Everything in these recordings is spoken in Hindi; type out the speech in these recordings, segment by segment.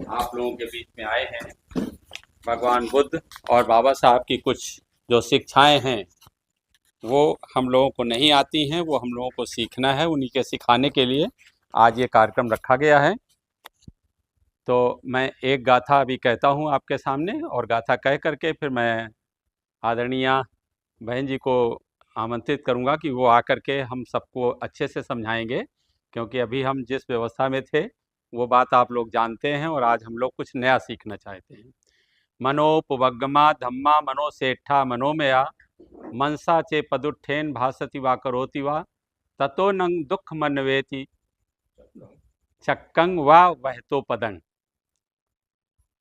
आप लोगों के बीच में आए हैं। भगवान बुद्ध और बाबा साहब की कुछ जो शिक्षाएं हैं वो हम लोगों को नहीं आती हैं, वो हम लोगों को सीखना है। उन्हीं के सिखाने के लिए आज ये कार्यक्रम रखा गया है। तो मैं एक गाथा अभी कहता हूँ आपके सामने, और गाथा कह करके फिर मैं आदरणीय बहन जी को आमंत्रित करूँगा कि वो आकर के हम सबको अच्छे से समझाएंगे, क्योंकि अभी हम जिस व्यवस्था में थे वो बात आप लोग जानते हैं, और आज हम लोग कुछ नया सीखना चाहते हैं। मनोपवगमा धम्मा मनोसेठा मनोमया मनसा चे पदुत्थेन भासति वा करोति वा ततो नंग दुख मनवेति चक्कंग वा वहतो पदंग।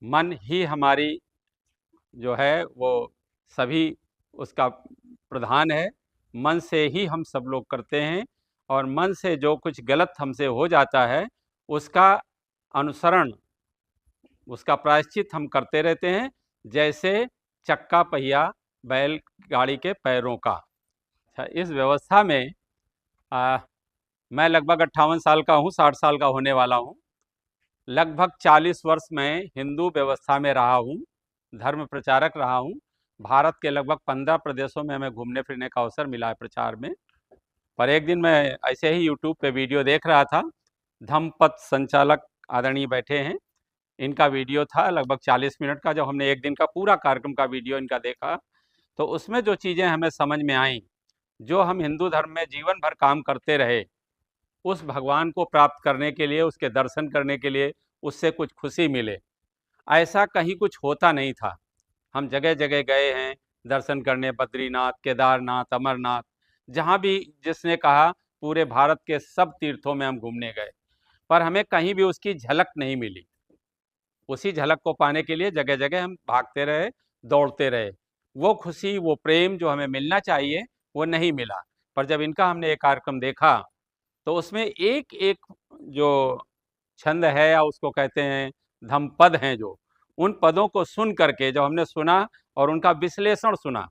मन ही हमारी जो है वो सभी उसका प्रधान है। मन से ही हम सब लोग करते हैं, और मन से जो कुछ गलत हमसे हो जाता है उसका अनुसरण, उसका प्रायश्चित हम करते रहते हैं, जैसे चक्का पहिया बैल गाड़ी के पैरों का। अच्छा, इस व्यवस्था में मैं लगभग 58 साल का हूँ, 60 साल का होने वाला हूँ। लगभग 40 वर्ष में हिंदू व्यवस्था में रहा हूँ, धर्म प्रचारक रहा हूँ। भारत के लगभग 15 प्रदेशों में हमें घूमने फिरने का अवसर मिला है प्रचार में। पर एक दिन मैं ऐसे ही यूट्यूब पे वीडियो देख रहा था, धम्मपथ संचालक आदरणीय बैठे हैं, इनका वीडियो था लगभग 40 मिनट का। जब हमने एक दिन का पूरा कार्यक्रम का वीडियो इनका देखा तो उसमें जो चीज़ें हमें समझ में आई, जो हम हिंदू धर्म में जीवन भर काम करते रहे, उस भगवान को प्राप्त करने के लिए, उसके दर्शन करने के लिए, उससे कुछ खुशी मिले, ऐसा कहीं कुछ होता नहीं था। हम जगह जगह गए हैं दर्शन करने, बद्रीनाथ, केदारनाथ, अमरनाथ, जहाँ भी जिसने कहा पूरे भारत के सब तीर्थों में हम घूमने गए, पर हमें कहीं भी उसकी झलक नहीं मिली। उसी झलक को पाने के लिए जगह जगह हम भागते रहे, दौड़ते रहे। वो खुशी, वो प्रेम जो हमें मिलना चाहिए वो नहीं मिला। पर जब इनका हमने एक कार्यक्रम देखा तो उसमें एक एक जो छंद है या उसको कहते हैं धम्मपद हैं, जो उन पदों को सुन करके जब हमने सुना और उनका विश्लेषण सुना,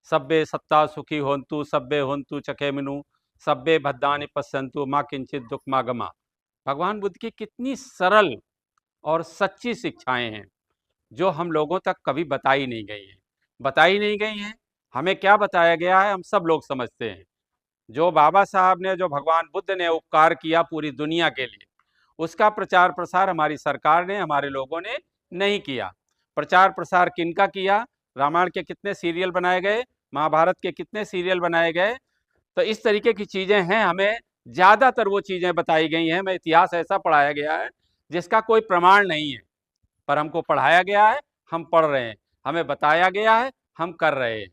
सब्बे सत्ता सुखी होन्तु सब्बे होन्तु चखे मिनु सब्बे भद्दानि पश्यन्तु माँ किंचित दुख मागमा। भगवान बुद्ध की कितनी सरल और सच्ची शिक्षाएं हैं जो हम लोगों तक कभी बताई नहीं गई हैं। बताई नहीं गई हैं, हमें क्या बताया गया है हम सब लोग समझते हैं। जो बाबा साहब ने, जो भगवान बुद्ध ने उपकार किया पूरी दुनिया के लिए, उसका प्रचार प्रसार हमारी सरकार ने, हमारे लोगों ने नहीं किया। प्रचार प्रसार किनका किया? रामायण के कितने सीरियल बनाए गए, महाभारत के कितने सीरियल बनाए गए। तो इस तरीके की चीज़ें हैं, हमें ज़्यादातर वो चीज़ें बताई गई हैं। मैं इतिहास ऐसा पढ़ाया गया है जिसका कोई प्रमाण नहीं है, पर हमको पढ़ाया गया है, हम पढ़ रहे हैं, हमें बताया गया है, हम कर रहे हैं।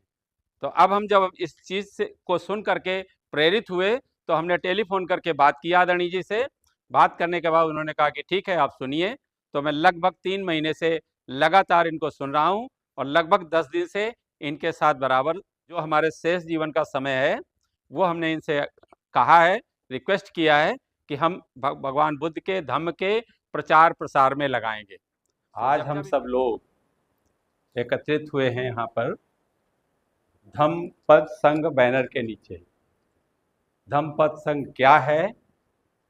तो अब हम जब इस चीज़ से को सुन करके प्रेरित हुए तो हमने टेलीफोन करके बात किया आदरणीय जी से। बात करने के बाद उन्होंने कहा कि ठीक है आप सुनिए। तो मैं लगभग 3 महीने से लगातार इनको सुन रहा हूँ, और लगभग 10 दिन से इनके साथ बराबर जो हमारे शेष जीवन का समय है वो हमने इनसे कहा है, रिक्वेस्ट किया है कि हम भगवान बुद्ध के धम्म के प्रचार प्रसार में लगाएंगे। आज हम सब लोग एकत्रित हुए हैं यहाँ पर धम्मपद संघ बैनर के नीचे। धम्मपद संघ क्या है,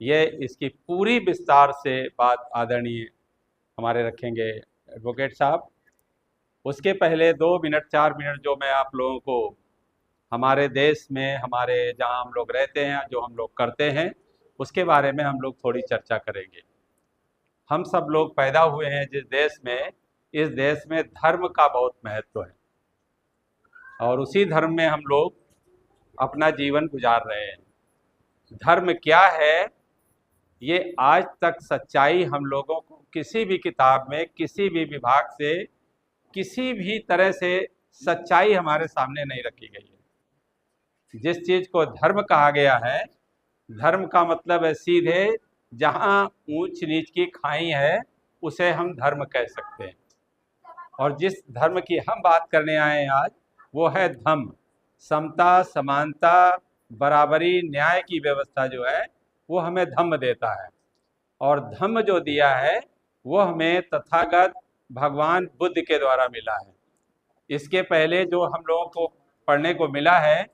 ये इसकी पूरी विस्तार से बात आदरणीय हमारे रखेंगे एडवोकेट साहब। उसके पहले 2 मिनट 4 मिनट जो मैं आप लोगों को हमारे देश में, हमारे जहाँ हम लोग रहते हैं, जो हम लोग करते हैं, उसके बारे में हम लोग थोड़ी चर्चा करेंगे। हम सब लोग पैदा हुए हैं जिस देश में, इस देश में धर्म का बहुत महत्व है, और उसी धर्म में हम लोग अपना जीवन गुजार रहे हैं। धर्म क्या है, ये आज तक सच्चाई हम लोगों को किसी भी किताब में, किसी भी विभाग से, किसी भी तरह से सच्चाई हमारे सामने नहीं रखी गई है। जिस चीज को धर्म कहा गया है, धर्म का मतलब है सीधे जहाँ ऊंच नीच की खाई है उसे हम धर्म कह सकते हैं। और जिस धर्म की हम बात करने आए हैं आज, वो है धम्म। समता, समानता, बराबरी, न्याय की व्यवस्था जो है वो हमें धम्म देता है। और धम्म जो दिया है वो हमें तथागत भगवान बुद्ध के द्वारा मिला है। इसके पहले जो हम लोगों को पढ़ने को मिला है,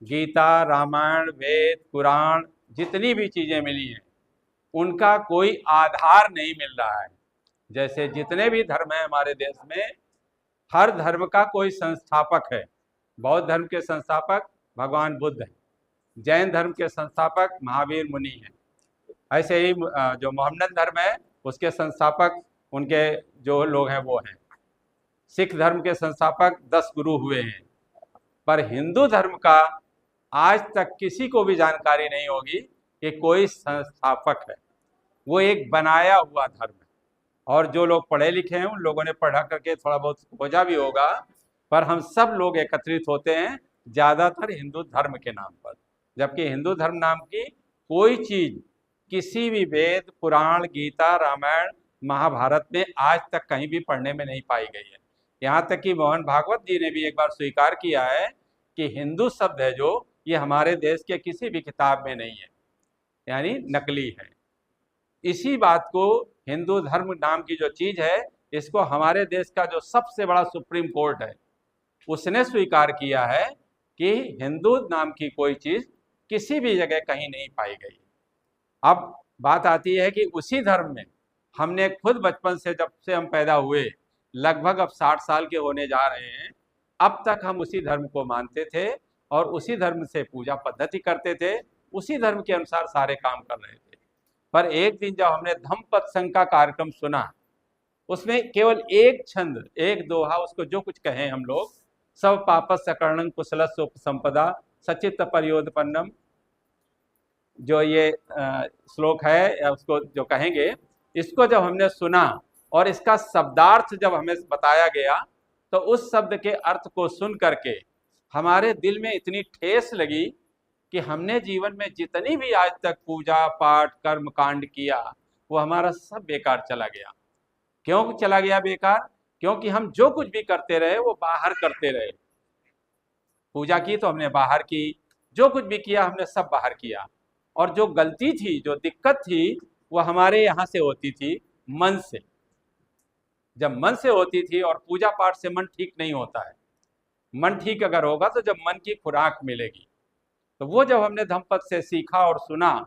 गीता, रामायण, वेद, पुराण, जितनी भी चीज़ें मिली हैं, उनका कोई आधार नहीं मिल रहा है। जैसे जितने भी धर्म हैं हमारे देश में, हर धर्म का कोई संस्थापक है। बौद्ध धर्म के संस्थापक भगवान बुद्ध हैं, जैन धर्म के संस्थापक महावीर मुनि हैं, ऐसे ही जो मोहम्मदन धर्म है उसके संस्थापक उनके जो लोग हैं वो हैं। सिख धर्म के संस्थापक 10 गुरु हुए हैं। पर हिंदू धर्म का आज तक किसी को भी जानकारी नहीं होगी कि कोई संस्थापक है। वो एक बनाया हुआ धर्म है। और जो लोग पढ़े लिखे हैं उन लोगों ने पढ़ा करके थोड़ा बहुत खोजा भी होगा, पर हम सब लोग एकत्रित होते हैं ज़्यादातर हिंदू धर्म के नाम पर। जबकि हिंदू धर्म नाम की कोई चीज़ किसी भी वेद, पुराण, गीता, रामायण, महाभारत में आज तक कहीं भी पढ़ने में नहीं पाई गई है। यहाँ तक कि मोहन भागवत जी ने भी एक बार स्वीकार किया है कि हिंदू शब्द है जो, ये हमारे देश के किसी भी किताब में नहीं है, यानी नकली है। इसी बात को हिंदू धर्म नाम की जो चीज़ है, इसको हमारे देश का जो सबसे बड़ा सुप्रीम कोर्ट है उसने स्वीकार किया है कि हिंदू नाम की कोई चीज़ किसी भी जगह कहीं नहीं पाई गई। अब बात आती है कि उसी धर्म में हमने खुद बचपन से, जब से हम पैदा हुए, लगभग अब 60 साल के होने जा रहे हैं, अब तक हम उसी धर्म को मानते थे और उसी धर्म से पूजा पद्धति करते थे, उसी धर्म के अनुसार सारे काम कर रहे थे। पर एक दिन जब हमने धम्मपद संघ का कार्यक्रम सुना, उसमें केवल एक छंद, एक दोहा, उसको जो कुछ कहें हम लोग, सब पापस सकरणं कुशलस्य उपसंपदा सचित्त परियोदपन्नम, जो ये श्लोक है उसको जो कहेंगे, इसको जब हमने सुना और इसका शब्दार्थ जब हमें बताया गया, तो उस शब्द के अर्थ को सुन करके हमारे दिल में इतनी ठेस लगी कि हमने जीवन में जितनी भी आज तक पूजा पाठ कर्म कांड किया, वो हमारा सब बेकार चला गया। क्यों चला गया बेकार? क्योंकि हम जो कुछ भी करते रहे वो बाहर करते रहे। पूजा की तो हमने बाहर की, जो कुछ भी किया हमने सब बाहर किया। और जो गलती थी, जो दिक्कत थी, वो हमारे यहाँ से होती थी, मन से। जब मन से होती थी, और पूजा पाठ से मन ठीक नहीं होता है। मन ठीक अगर होगा तो जब मन की खुराक मिलेगी। तो वो जब हमने धम्मपद से सीखा और सुना,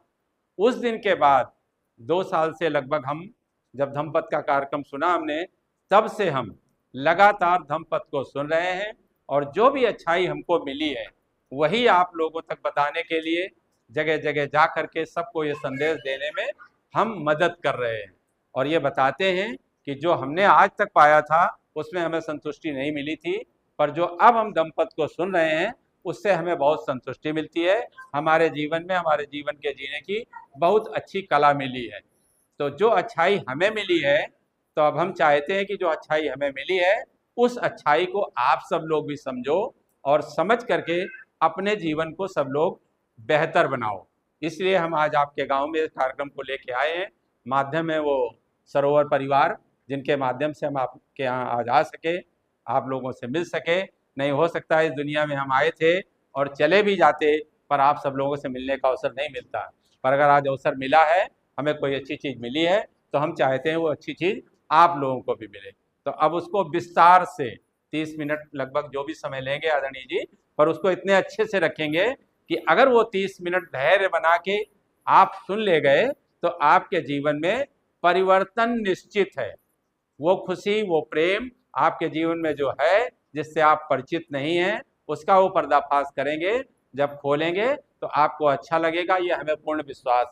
उस दिन के बाद 2 साल से लगभग हम जब धम्मपद का कार्यक्रम सुना हमने, तब से हम लगातार धम्मपद को सुन रहे हैं। और जो भी अच्छाई हमको मिली है वही आप लोगों तक बताने के लिए जगह जगह जा करके सबको ये संदेश देने में हम मदद कर रहे हैं। और ये बताते हैं कि जो हमने आज तक पाया था उसमें हमें संतुष्टि नहीं मिली थी, पर जो अब हम धम्मपद को सुन रहे हैं उससे हमें बहुत संतुष्टि मिलती है। हमारे जीवन में, हमारे जीवन के जीने की बहुत अच्छी कला मिली है। तो जो अच्छाई हमें मिली है, तो अब हम चाहते हैं कि जो अच्छाई हमें मिली है उस अच्छाई को आप सब लोग भी समझो और समझ करके अपने जीवन को सब लोग बेहतर बनाओ। इसलिए हम आज आपके गांव में इस कार्यक्रम को लेके आए हैं। माध्यम है वो सरोवर परिवार, जिनके माध्यम से हम आपके यहाँ आज आ सके, आप लोगों से मिल सके। नहीं हो सकता इस दुनिया में हम आए थे और चले भी जाते, पर आप सब लोगों से मिलने का अवसर नहीं मिलता। पर अगर आज अवसर मिला है, हमें कोई अच्छी चीज़ मिली है, तो हम चाहते हैं वो अच्छी चीज़ आप लोगों को भी मिले। तो अब उसको विस्तार से 30 मिनट लगभग जो भी समय लेंगे आदरणीय जी, पर उसको इतने अच्छे से रखेंगे कि अगर वो 30 मिनट धैर्य बना के आप सुन ले गए, तो आपके जीवन में परिवर्तन निश्चित है। वो खुशी, वो प्रेम आपके जीवन में जो है, जिससे आप परिचित नहीं हैं, उसका वो पर्दाफाश करेंगे। जब खोलेंगे तो आपको अच्छा लगेगा, ये हमें पूर्ण विश्वास है।